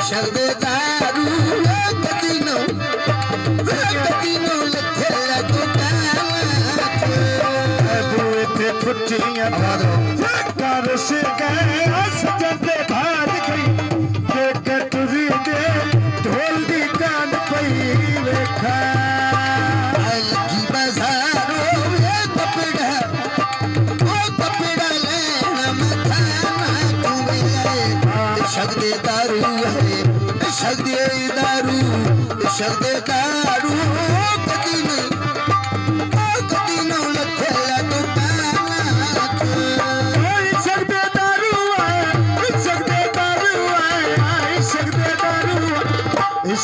शगदे दारू कदीनो लथे लगो छुट्टियां कर से गए सजदे भाग गई देख तुरी दे ढोल दी कान पई वेखा लगी बाजारो कपड़ा लेना मथा ना कुवे शगदे दारू है शगदे दारू कदीनो लथे लगो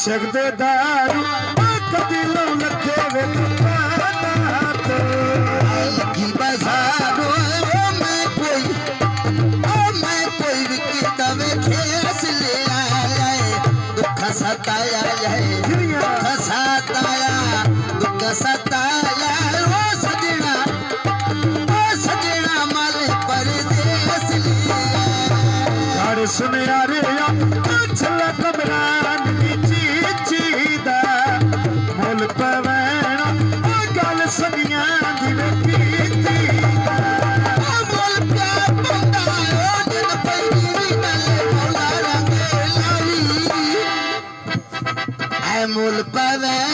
शगदे दारू कदीनो लथे लगी बाजारो मैं कोई विकता वेखे ले आया दुख सताया है दुख सताया ओ सजना माल परदेस ले आया सुन यारे छला कमरान चीदा मोल पवैना गल सगियां दी कीती मोल प्यार पंदा जन पैरी नले मौला रंगे लावी ऐ मोल पवैना